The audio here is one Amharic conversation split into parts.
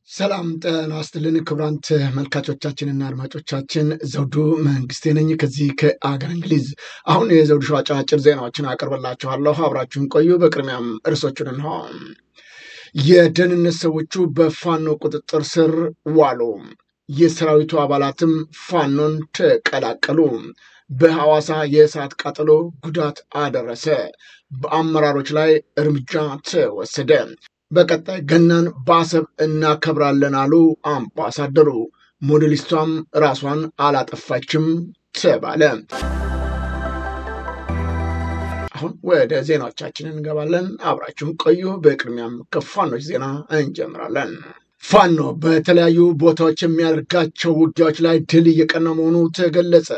ሰላም ጤና ይስጥልን ክቡራን ተመልካቾቻችንና አድማጮቻችን ዘውዱ መንግስቴ ነኝ ከዚህ ከአገር እንግሊዝ። አሁን የዘውዱ ሾው አጫጭር ዜናዎችን አቀርብላችኋለሁ፣ አብራችሁን ቆዩ። በቅድሚያም እርሶቹን እንሆ። የደህንነት ሰዎቹ በፋኖ ቁጥጥር ስር ዋሉ። የሰራዊቱ አባላትም ፋኖን ተቀላቀሉ። በሐዋሳ የእሳት ቃጠሎ ጉዳት አደረሰ። በአመራሮች ላይ እርምጃ ተወሰደ። በቀጣይ ገናን በአሰብ እናከብራለን አሉ አምባሳደሩ። ሞዴሊስቷም ራሷን አላጠፋችም ተባለ። አሁን ወደ ዜናዎቻችን እንገባለን፣ አብራችሁን ቆዩ። በቅድሚያም ከፋኖች ዜና እንጀምራለን። ፋኖ በተለያዩ ቦታዎች የሚያደርጋቸው ውጊያዎች ላይ ድል እየቀና መሆኑ ተገለጸ።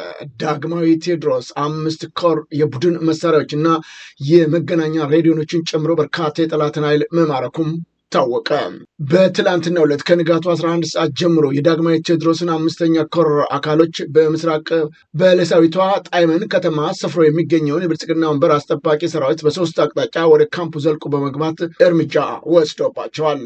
ዳግማዊ ቴዎድሮስ 5 ኮር የቡድን መሳሪያዎች እና የመገናኛ ሬዲዮኖችን ጨምሮ በርካታ የጠላትን ኃይል መማረኩም ታወቀ። በትላንትናው ዕለት ከንጋቱ 11 ሰዓት ጀምሮ የዳግማዊ ቴዎድሮስን 5ኛ ኮር አካሎች በምስራቅ በለሳዊቷ ጣይመን ከተማ ሰፍሮ የሚገኘውን የብልጽግና ወንበር አስጠባቂ ሰራዊት በ3 አቅጣጫ ወደ ካምፑ ዘልቆ በመግባት እርምጃ ወስዶባቸዋል።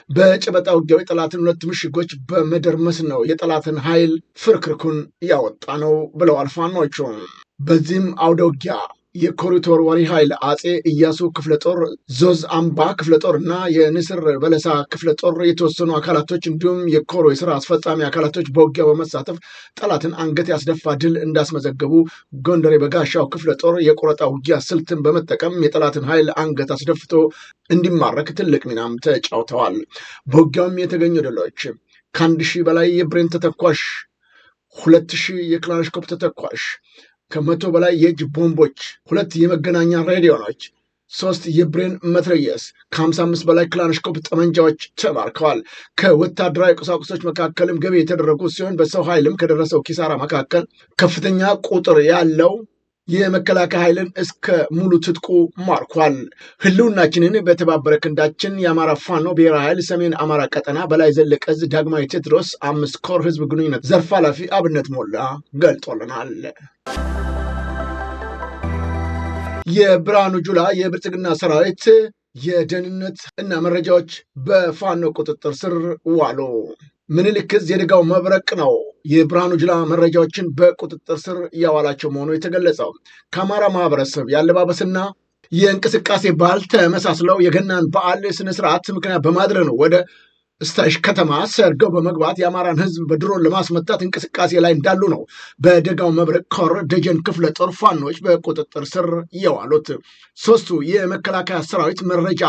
በጨበጣ ውጊያው የጠላትን 2 ምሽጎች በመደርመስ ነው የጠላትን ኃይል ፍርክርኩን ያወጣ ነው ብለዋል ፋኖቹ። በዚህም አውደ ውጊያ የኮሪቶር ወሪ ኃይል አጼ ኢያሱ ክፍለ ጦር፣ ዞዝ አምባ ክፍለ ጦር እና የንስር በለሳ ክፍለ ጦር የተወሰኑ አካላቶች እንዲሁም የኮሮ የስራ አስፈጻሚ አካላቶች በውጊያ በመሳተፍ ጠላትን አንገት ያስደፋ ድል እንዳስመዘገቡ፣ ጎንደር የበጋሻው ክፍለ ጦር የቆረጣ ውጊያ ስልትን በመጠቀም የጠላትን ኃይል አንገት አስደፍቶ እንዲማረክ ትልቅ ሚናም ተጫውተዋል። በውጊያውም የተገኙ ድሎች ከ1000 በላይ የብሬን ተተኳሽ፣ 2000 የክላሽንኮቭ ተተኳሽ፣ ከ100 በላይ የእጅ ቦምቦች፣ 2 የመገናኛ ሬዲዮኖች፣ 3 የብሬን መትረየስ፣ ከ55 በላይ ክላሽንኮቭ ጠመንጃዎች ተማርከዋል። ከወታደራዊ ቁሳቁሶች መካከልም ገቢ የተደረጉ ሲሆን በሰው ኃይልም ከደረሰው ኪሳራ መካከል ከፍተኛ ቁጥር ያለው የመከላከያ ኃይልን እስከ ሙሉ ትጥቁ ማርኳል። ህልውናችንን በተባበረ ክንዳችን የአማራ ፋኖ ብሔራዊ ኃይል ሰሜን አማራ ቀጠና በላይ ዘለቀ ዕዝ ዳግማዊ ቴዎድሮስ 5 ኮር ህዝብ ግንኙነት ዘርፍ ኃላፊ አብነት ሞላ ገልጦልናል። የብርሃኑ ጁላ የብልጽግና ሰራዊት የደህንነት እና መረጃዎች በፋኖ ቁጥጥር ስር ዋሉ። ምኒልክ ዕዝ የደጋው መብረቅ ነው የብርሃኑ ጁላ መረጃዎችን በቁጥጥር ስር ያዋላቸው መሆኑ የተገለጸው። ከአማራ ማህበረሰብ ያለባበስና የእንቅስቃሴ ባህል ተመሳስለው የገናን በዓል ስነስርዓት ምክንያት በማድረግ ነው ወደ እስታይሽ ከተማ ሰርገው በመግባት የአማራን ህዝብ በድሮን ለማስመታት እንቅስቃሴ ላይ እንዳሉ ነው በደጋው መብረቅ ኮር ደጀን ክፍለ ጦር ፋኖች በቁጥጥር ስር የዋሉት። 3ቱ የመከላከያ ሰራዊት መረጃ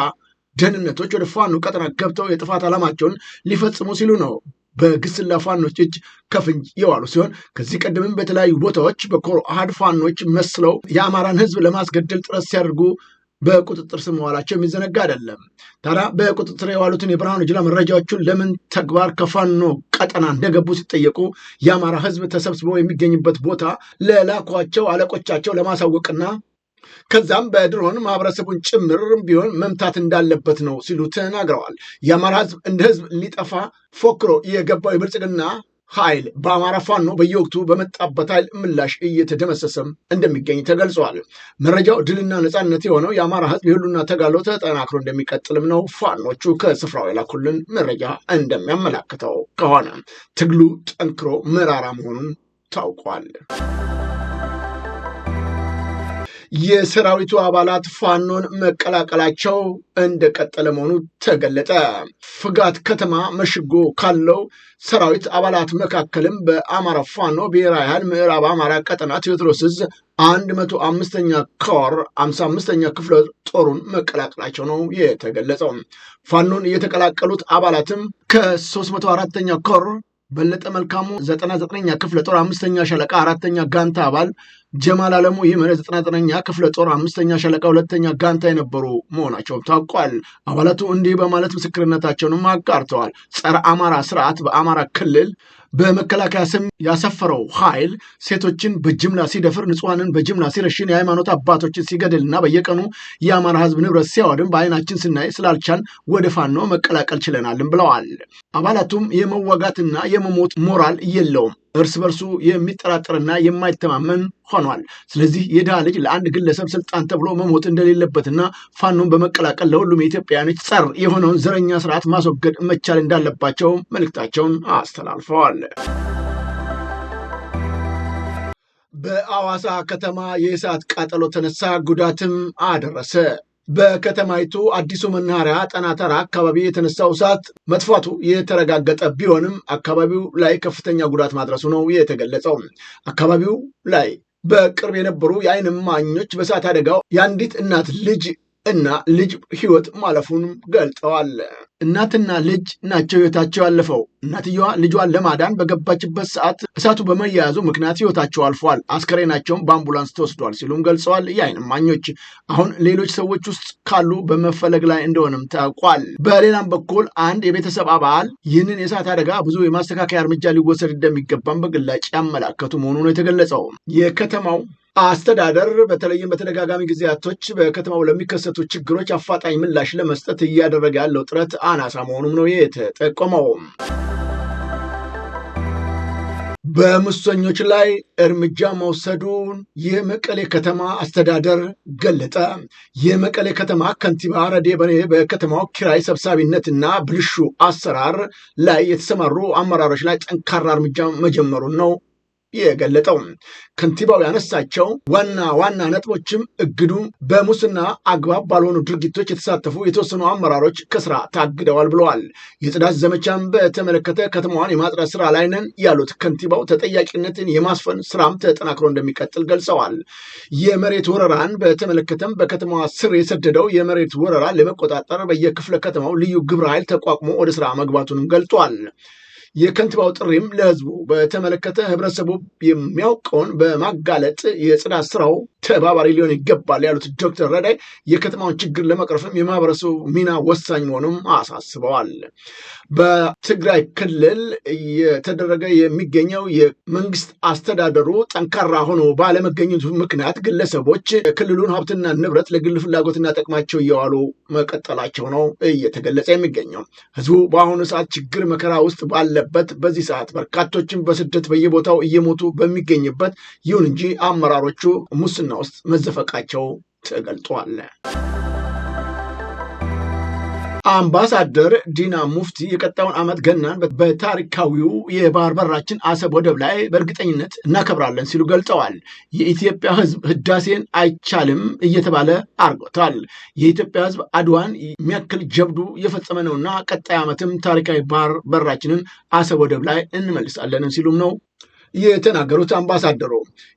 ደህንነቶች ወደ ፋኖ ቀጠና ገብተው የጥፋት ዓላማቸውን ሊፈጽሙ ሲሉ ነው በግስላ ፋኖች እጅ ከፍንጅ የዋሉ ሲሆን ከዚህ ቀደምም በተለያዩ ቦታዎች በኮር አሃድ ፋኖች መስለው የአማራን ህዝብ ለማስገደል ጥረት ሲያደርጉ በቁጥጥር ስር መዋላቸው የሚዘነጋ አይደለም። ታዲያ በቁጥጥር የዋሉትን የብርሃኑ ጁላ መረጃዎቹን ለምን ተግባር ከፋኖ ቀጠና እንደገቡ ሲጠየቁ የአማራ ህዝብ ተሰብስበው የሚገኝበት ቦታ ለላኳቸው አለቆቻቸው ለማሳወቅና ከዛም በድሮን ማህበረሰቡን ጭምር ቢሆን መምታት እንዳለበት ነው ሲሉ ተናግረዋል። የአማራ ህዝብ እንደ ህዝብ ሊጠፋ ፎክሮ የገባው የብልጽግና ኃይል በአማራ ፋኖ በየወቅቱ በመጣበት ኃይል ምላሽ እየተደመሰሰም እንደሚገኝ ተገልጿል። መረጃው ድልና ነፃነት የሆነው የአማራ ህዝብ የሁሉና ተጋድሎ ተጠናክሮ እንደሚቀጥልም ነው ፋኖቹ ከስፍራው የላኩልን መረጃ እንደሚያመላክተው ከሆነ ትግሉ ጠንክሮ መራራ መሆኑን ታውቋል። የሰራዊቱ አባላት ፋኖን መቀላቀላቸው እንደቀጠለ መሆኑ ተገለጠ። ፍጋት ከተማ መሽጎ ካለው ሰራዊት አባላት መካከልም በአማራ ፋኖ ብሔራዊ ኃይል ምዕራብ አማራ ቀጠና ቴዎድሮስ ዕዝ 105ኛ ኮር 55ኛ ክፍለ ጦሩን መቀላቀላቸው ነው የተገለጸው። ፋኖን የተቀላቀሉት አባላትም ከ304ኛ ኮር በለጠ መልካሙ 99ኛ ክፍለ ጦር 5ኛ ሻለቃ 4ኛ ጋንታ አባል ጀማል አለሙ ይመረ 99ኛ ክፍለ ጦር 5ኛ ሻለቃ 2ኛ ጋንታ የነበሩ መሆናቸውም ታውቋል። አባላቱ እንዲህ በማለት ምስክርነታቸውንም አጋርተዋል። ጸረ አማራ ስርዓት በአማራ ክልል በመከላከያ ስም ያሰፈረው ኃይል ሴቶችን በጅምላ ሲደፍር፣ ንጹሐንን በጅምላ ሲረሽን፣ የሃይማኖት አባቶችን ሲገድልና በየቀኑ የአማራ ህዝብ ንብረት ሲያወድም በአይናችን ስናይ ስላልቻን ወደ ፋኖ መቀላቀል ችለናልም ብለዋል። አባላቱም የመዋጋትና የመሞት ሞራል የለውም እርስ በርሱ የሚጠራጠርና የማይተማመን ሆኗል። ስለዚህ የድሃ ልጅ ለአንድ ግለሰብ ስልጣን ተብሎ መሞት እንደሌለበትና ፋኖን በመቀላቀል ለሁሉም የኢትዮጵያውያኖች ጸር የሆነውን ዘረኛ ስርዓት ማስወገድ መቻል እንዳለባቸው መልእክታቸውን አስተላልፈዋል። በአዋሳ ከተማ የእሳት ቃጠሎ ተነሳ፣ ጉዳትም አደረሰ። በከተማይቱ አዲሱ መናኸሪያ ጣና ተራ አካባቢ የተነሳው እሳት መጥፋቱ የተረጋገጠ ቢሆንም አካባቢው ላይ ከፍተኛ ጉዳት ማድረሱ ነው የተገለጸው። አካባቢው ላይ በቅርብ የነበሩ የዓይን እማኞች በእሳት አደጋው የአንዲት እናት ልጅ ህይወት ማለፉን ገልጠዋል። እናትና ልጅ ናቸው ህይወታቸው ያለፈው። እናትየዋ ልጇን ለማዳን በገባችበት ሰዓት እሳቱ በመያያዙ ምክንያት ህይወታቸው አልፏል። አስከሬናቸውን በአምቡላንስ ተወስዷል ሲሉም ገልጸዋል። የዓይን እማኞች አሁን ሌሎች ሰዎች ውስጥ ካሉ በመፈለግ ላይ እንደሆነም ታውቋል። በሌላም በኩል አንድ የቤተሰብ አባል ይህንን የእሳት አደጋ ብዙ የማስተካከያ እርምጃ ሊወሰድ እንደሚገባም በግላጭ ያመላከቱ መሆኑ ነው የተገለጸው። የከተማው አስተዳደር በተለይም በተደጋጋሚ ጊዜያቶች በከተማው ለሚከሰቱ ችግሮች አፋጣኝ ምላሽ ለመስጠት እያደረገ ያለው ጥረት አናሳ መሆኑም ነው የተጠቆመው። በሙሰኞች ላይ እርምጃ መውሰዱን የመቀሌ ከተማ አስተዳደር ገለጠ። የመቀሌ ከተማ ከንቲባ ረዴ በኔ በከተማው ኪራይ ሰብሳቢነትና ብልሹ አሰራር ላይ የተሰማሩ አመራሮች ላይ ጠንካራ እርምጃ መጀመሩን ነው የገለጠው። ከንቲባው ያነሳቸው ዋና ነጥቦችም እግዱ በሙስና አግባብ ባልሆኑ ድርጊቶች የተሳተፉ የተወሰኑ አመራሮች ከስራ ታግደዋል ብለዋል። የጽዳት ዘመቻን በተመለከተ ከተማዋን የማጽዳት ስራ ላይ ነን ያሉት ከንቲባው ተጠያቂነትን የማስፈን ስራም ተጠናክሮ እንደሚቀጥል ገልጸዋል። የመሬት ወረራን በተመለከተም በከተማዋ ስር የሰደደው የመሬት ወረራ ለመቆጣጠር በየክፍለ ከተማው ልዩ ግብረ ኃይል ተቋቁሞ ወደ ስራ መግባቱንም ገልጿል። የከንቲባው ጥሪም ለህዝቡ በተመለከተ ህብረተሰቡ የሚያውቀውን በማጋለጥ የጽዳት ስራው ተባባሪ ሊሆን ይገባል ያሉት ዶክተር ረዳይ የከተማውን ችግር ለመቅረፍም የማህበረሰቡ ሚና ወሳኝ መሆኑም አሳስበዋል። በትግራይ ክልል እየተደረገ የሚገኘው የመንግስት አስተዳደሩ ጠንካራ ሆኖ ባለመገኘቱ ምክንያት ግለሰቦች ክልሉን ሀብትና ንብረት ለግል ፍላጎትና ጥቅማቸው እየዋሉ መቀጠላቸው ነው እየተገለጸ የሚገኘው። ህዝቡ በአሁኑ ሰዓት ችግር መከራ ውስጥ ባለበት በዚህ ሰዓት በርካቶችን በስደት በየቦታው እየሞቱ በሚገኝበት፣ ይሁን እንጂ አመራሮቹ ሙስና ውስጥ መዘፈቃቸው ተገልጧል። አምባሳደር ዲና ሙፍቲ የቀጣዩን ዓመት ገናን በታሪካዊው የባህር በራችን አሰብ ወደብ ላይ በእርግጠኝነት እናከብራለን ሲሉ ገልጸዋል። የኢትዮጵያ ህዝብ ህዳሴን አይቻልም እየተባለ አርጎታል። የኢትዮጵያ ህዝብ አድዋን የሚያክል ጀብዱ የፈጸመ ነውና ቀጣይ ዓመትም ታሪካዊ ባህር በራችንን አሰብ ወደብ ላይ እንመልሳለን ሲሉም ነው የተናገሩት አምባሳደሩ።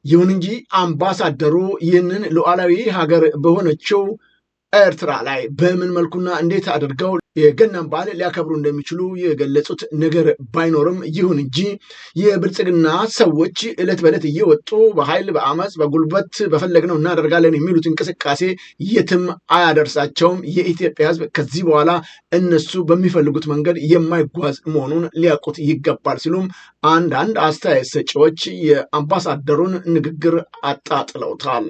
ይሁን እንጂ አምባሳደሩ ይህንን ሉዓላዊ ሀገር በሆነችው ኤርትራ ላይ በምን መልኩና እንዴት አድርገው የገናን በዓል ሊያከብሩ እንደሚችሉ የገለጹት ነገር ባይኖርም፣ ይሁን እንጂ የብልጽግና ሰዎች ዕለት በዕለት እየወጡ በኃይል በአመፅ በጉልበት በፈለግነው እናደርጋለን የሚሉት እንቅስቃሴ የትም አያደርሳቸውም። የኢትዮጵያ ህዝብ ከዚህ በኋላ እነሱ በሚፈልጉት መንገድ የማይጓዝ መሆኑን ሊያውቁት ይገባል ሲሉም አንዳንድ አስተያየት ሰጪዎች የአምባሳደሩን ንግግር አጣጥለውታል።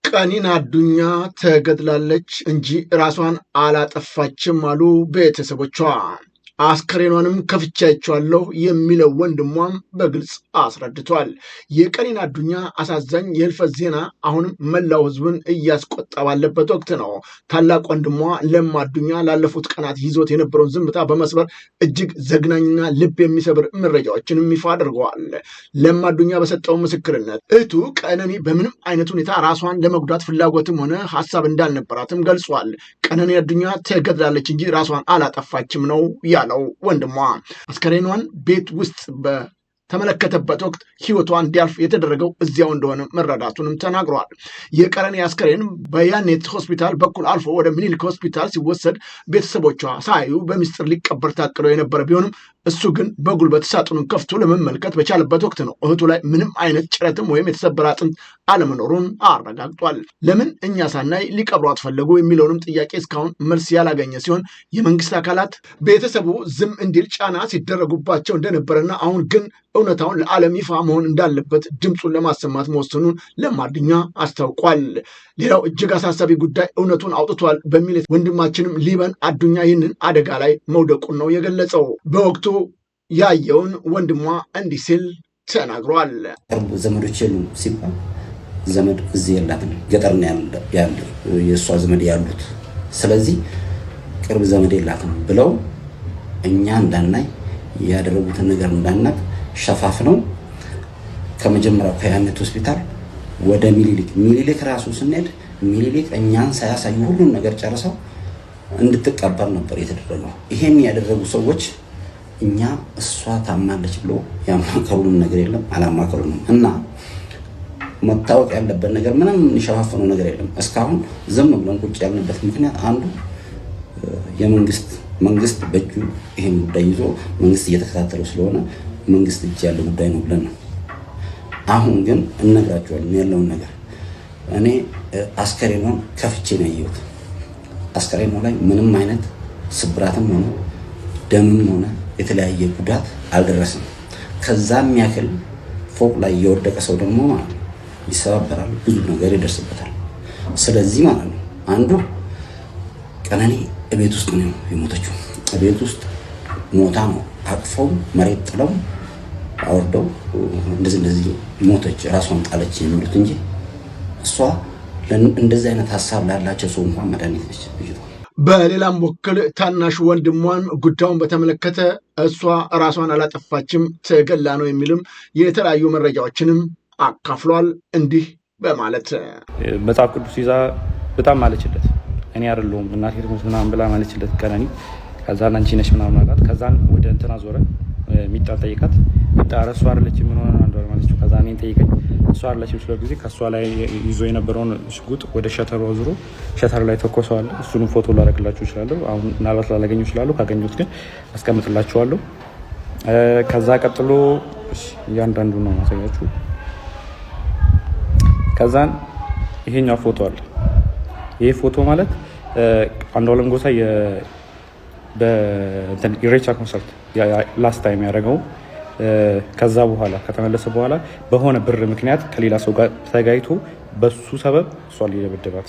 ቀኒን አዱኛ ተገድላለች እንጂ ራሷን አላጠፋችም አሉ ቤተሰቦቿ። አስከሬኗንም ከፍቻቸዋለሁ የሚለው ወንድሟም በግልጽ አስረድቷል። የቀኒን አዱኛ አሳዛኝ የህልፈት ዜና አሁንም መላው ህዝብን እያስቆጣ ባለበት ወቅት ነው። ታላቅ ወንድሟ ለማ አዱኛ ላለፉት ቀናት ይዞት የነበረውን ዝምታ በመስበር እጅግ ዘግናኝና ልብ የሚሰብር መረጃዎችንም ይፋ አድርገዋል። ለማ አዱኛ በሰጠው ምስክርነት እህቱ ቀነኒ በምንም አይነት ሁኔታ ራሷን ለመጉዳት ፍላጎትም ሆነ ሀሳብ እንዳልነበራትም ገልጿል። ቀነኒ አዱኛ ተገድላለች እንጂ ራሷን አላጠፋችም ነው ያለው ወንድሟ። አስከሬኗን ቤት ውስጥ በተመለከተበት ወቅት ህይወቷ እንዲያልፍ የተደረገው እዚያው እንደሆነ መረዳቱንም ተናግረዋል። የቀነኒ አስከሬን በያኔት ሆስፒታል በኩል አልፎ ወደ ሚኒሊክ ሆስፒታል ሲወሰድ ቤተሰቦቿ ሳዩ በሚስጥር ሊቀበር ታቅዶ የነበረ ቢሆንም እሱ ግን በጉልበት ሳጥኑን ከፍቶ ለመመልከት በቻለበት ወቅት ነው እህቱ ላይ ምንም አይነት ጭረትም ወይም የተሰበረ አጥንት አለመኖሩን አረጋግጧል። ለምን እኛ ሳናይ ሊቀብሯት ፈለጉ የሚለውንም ጥያቄ እስካሁን መልስ ያላገኘ ሲሆን የመንግስት አካላት ቤተሰቡ ዝም እንዲል ጫና ሲደረጉባቸው እንደነበረና አሁን ግን እውነታውን ለዓለም ይፋ መሆን እንዳለበት ድምፁን ለማሰማት መወሰኑን ለማ አዱኛ አስታውቋል። ሌላው እጅግ አሳሳቢ ጉዳይ እውነቱን አውጥቷል በሚል ወንድማችንም ሊበን አዱኛ ይህንን አደጋ ላይ መውደቁን ነው የገለጸው። በወቅቱ ያየውን ወንድሟ እንዲህ ሲል ተናግሯል። ዘመዶች የሉም ሲባል ዘመድ እዚህ የላትም፣ ገጠር ነው ያለው የእሷ ዘመድ ያሉት። ስለዚህ ቅርብ ዘመድ የላትም ብለው እኛ እንዳናይ ያደረጉትን ነገር እንዳናቅ ሸፋፍነው ከመጀመሪያው ከያኔት ሆስፒታል ወደ ሚኒሊክ ራሱ ስንሄድ ሚኒሊክ እኛን ሳያሳዩ ሁሉን ነገር ጨርሰው እንድትቀበር ነበር የተደረገው። ይሄን ያደረጉ ሰዎች እኛ እሷ ታማለች ብሎ ያማከሩን ነገር የለም፣ አላማከሩንም። እና መታወቅ ያለበት ነገር ምንም የሚሸፋፈነው ነገር የለም። እስካሁን ዝም ብለን ቁጭ ያልንበት ምክንያት አንዱ መንግስት በእጁ ይሄን ጉዳይ ይዞ መንግስት እየተከታተለው ስለሆነ መንግስት እጅ ያለ ጉዳይ ነው ብለን ነው። አሁን ግን እነግራቸዋለን ያለውን ነገር። እኔ አስከሬኗን ከፍቼ ነው ያየሁት። አስከሬኗ ላይ ምንም አይነት ስብራትም ሆነ ደምም ሆነ የተለያየ ጉዳት አልደረሰም። ከዛም ያክል ፎቅ ላይ የወደቀ ሰው ደግሞ ማለት ነው ይሰባበራል፣ ብዙ ነገር ይደርስበታል። ስለዚህ ማለት ነው አንዱ ቀነኒ ቤት ውስጥ ነው የሞተችው። ቤት ውስጥ ሞታ ነው አቅፈው መሬት ጥለው አወርደው እንደዚህ ሞተች፣ ራሷን ጣለች የሚሉት እንጂ እሷ እንደዚህ አይነት ሀሳብ ላላቸው ሰው እንኳን መድኃኒት ነች። በሌላም በኩል ታናሽ ወንድሟን ጉዳዩን በተመለከተ እሷ ራሷን አላጠፋችም ተገላ ነው የሚልም የተለያዩ መረጃዎችንም አካፍሏል። እንዲህ በማለት መጽሐፍ ቅዱስ ይዛ በጣም ማለችለት፣ እኔ አይደለሁም እናቴ ትሙት ምናምን ብላ ማለችለት ቀነኒ። ከዛን አንቺ ነሽ ምናምን አላት። ከዛን ወደ እንትና ዞረ፣ ሚጣ ጠይቃት። ሚጣ እሷ አይደለችም ምን ሆነ አንዷ ማለችው። ከዛ እኔን ጠይቀኝ፣ እሷ አይደለችም ስለ ጊዜ ከሷ ላይ ይዞ የነበረውን ሽጉጥ ወደ ሸተሩ አዙሮ ሸተር ላይ ተኮሰዋል። እሱንም ፎቶ ላደርግላችሁ እችላለሁ። አሁን ምናልባት ላላገኘው እችላለሁ። ካገኘሁት ግን አስቀምጥላችኋለሁ። ከዛ ቀጥሎ እያንዳንዱ ነው ማሳያችሁ። ከዛን ይሄኛው ፎቶ አለ። ይሄ ፎቶ ማለት አንዷለም ጎሳ በኢሬቻ ኮንሰርት ላስት ታይም ያደረገው ከዛ በኋላ ከተመለሰ በኋላ በሆነ ብር ምክንያት ከሌላ ሰው ጋር ተጋይቶ በሱ ሰበብ እሷ ሊደበደባት።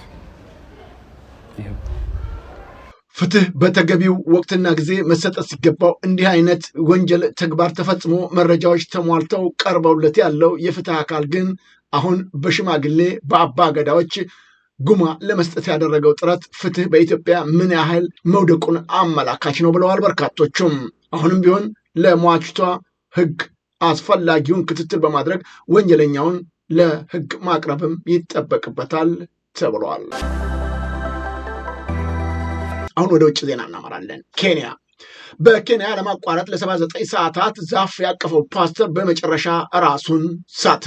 ፍትህ በተገቢው ወቅትና ጊዜ መሰጠት ሲገባው እንዲህ አይነት ወንጀል ተግባር ተፈጽሞ መረጃዎች ተሟልተው ቀርበውለት ያለው የፍትህ አካል ግን አሁን በሽማግሌ በአባ ገዳዎች ጉማ ለመስጠት ያደረገው ጥረት ፍትህ በኢትዮጵያ ምን ያህል መውደቁን አመላካች ነው ብለዋል በርካቶቹም። አሁንም ቢሆን ለሟችቷ ህግ አስፈላጊውን ክትትል በማድረግ ወንጀለኛውን ለህግ ማቅረብም ይጠበቅበታል ተብሏል። አሁን ወደ ውጭ ዜና እናመራለን። በኬንያ ለማቋረጥ ለ79 ሰዓታት ዛፍ ያቀፈው ፓስተር በመጨረሻ ራሱን ሳተ።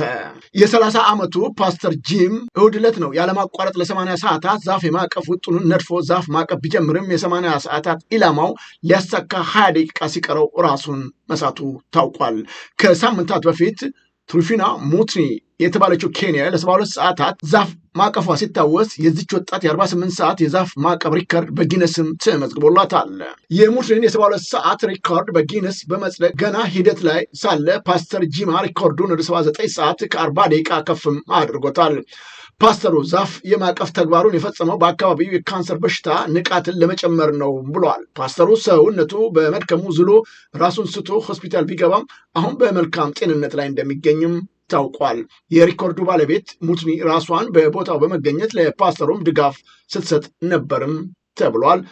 የ30 ዓመቱ ፓስተር ጂም እሁድ ዕለት ነው ያለማቋረጥ ለ80 ሰዓታት ዛፍ የማቀፍ ውጡን ነድፎ ዛፍ ማቀፍ ቢጀምርም የ80 ሰዓታት ኢላማው ሊያሳካ 20 ደቂቃ ሲቀረው ራሱን መሳቱ ታውቋል። ከሳምንታት በፊት ትሩፊና ሙትኒ የተባለችው ኬንያ ለ72 ሰዓታት ዛፍ ማቀፏ ሲታወስ የዚች ወጣት የ48 ሰዓት የዛፍ ማቀብ ሪከርድ በጊነስም ተመዝግቦላታል። የሙትኒን የ72 ሰዓት ሪከርድ በጊነስ በመጽደቅ ገና ሂደት ላይ ሳለ ፓስተር ጂማ ሪከርዱን ወደ 79 ሰዓት ከ40 ደቂቃ ከፍም አድርጎታል። ፓስተሩ ዛፍ የማቀፍ ተግባሩን የፈጸመው በአካባቢው የካንሰር በሽታ ንቃትን ለመጨመር ነው ብሏል። ፓስተሩ ሰውነቱ በመድከሙ ዝሎ ራሱን ስቶ ሆስፒታል ቢገባም አሁን በመልካም ጤንነት ላይ እንደሚገኝም ታውቋል። የሪኮርዱ ባለቤት ሙትኒ ራሷን በቦታው በመገኘት ለፓስተሩም ድጋፍ ስትሰጥ ነበርም ተብሏል።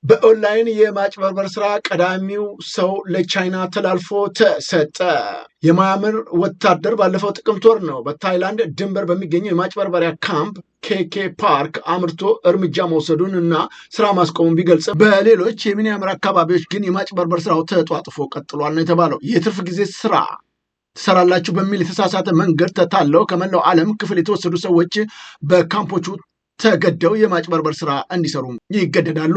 በኦንላይን የማጭበርበር ስራ ቀዳሚው ሰው ለቻይና ተላልፎ ተሰጠ። የማያምር ወታደር ባለፈው ጥቅምት ወር ነው በታይላንድ ድንበር በሚገኘው የማጭበርበሪያ ካምፕ ኬኬ ፓርክ አምርቶ እርምጃ መውሰዱን እና ስራ ማስቆሙን ቢገልጽ በሌሎች የሚያምር አካባቢዎች ግን የማጭበርበር ስራው ተጧጥፎ ቀጥሏል ነው የተባለው። የትርፍ ጊዜ ስራ ትሰራላችሁ በሚል የተሳሳተ መንገድ ተታለው ከመላው ዓለም ክፍል የተወሰዱ ሰዎች በካምፖቹ ተገደው የማጭበርበር ስራ እንዲሰሩ ይገደዳሉ።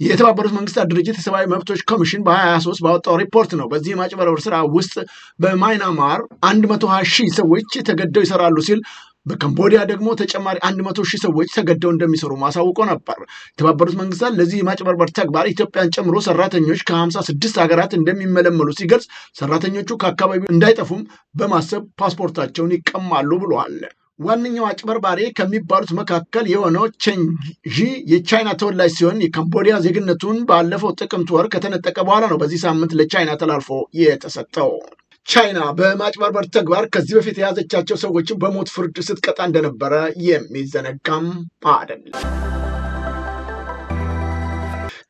የተባበሩት መንግስታት ድርጅት የሰብአዊ መብቶች ኮሚሽን በ2023 ባወጣው ሪፖርት ነው በዚህ የማጭበርበር ስራ ውስጥ በማይናማር 120,000 ሰዎች ተገደው ይሰራሉ ሲል በካምቦዲያ ደግሞ ተጨማሪ 100,000 ሰዎች ተገደው እንደሚሰሩ ማሳውቆ ነበር። የተባበሩት መንግስታት ለዚህ ማጭበርበር ተግባር ኢትዮጵያን ጨምሮ ሰራተኞች ከ56 ሀገራት እንደሚመለመሉ ሲገልጽ ሰራተኞቹ ከአካባቢው እንዳይጠፉም በማሰብ ፓስፖርታቸውን ይቀማሉ ብለዋል። ዋነኛው አጭበርባሪ ከሚባሉት መካከል የሆነው ቼንጂ የቻይና ተወላጅ ሲሆን የካምቦዲያ ዜግነቱን ባለፈው ጥቅምት ወር ከተነጠቀ በኋላ ነው በዚህ ሳምንት ለቻይና ተላልፎ የተሰጠው። ቻይና በማጭበርበር ተግባር ከዚህ በፊት የያዘቻቸው ሰዎችን በሞት ፍርድ ስትቀጣ እንደነበረ የሚዘነጋም አይደለም።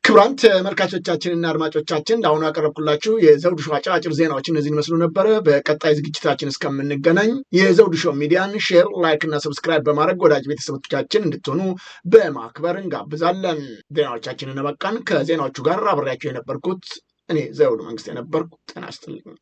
ክቡራን ተመልካቾቻችንና አድማጮቻችን ለአሁኑ ያቀረብኩላችሁ የዘውዱ ሾው አጫጭር ዜናዎች እነዚህን ይመስሉ ነበረ። በቀጣይ ዝግጅታችን እስከምንገናኝ የዘውዱ ሾው ሚዲያን ሼር፣ ላይክ እና ሰብስክራይብ በማድረግ ወዳጅ ቤተሰቦቻችን እንድትሆኑ በማክበር እንጋብዛለን። ዜናዎቻችንን በቃን። ከዜናዎቹ ጋር አብሬያችሁ የነበርኩት እኔ ዘውዱ መንግስት የነበርኩ። ጤና ይስጥልኝ።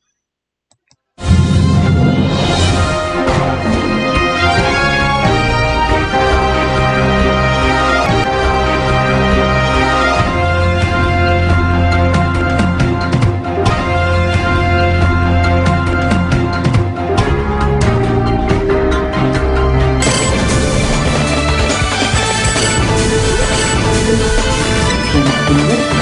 Thank you.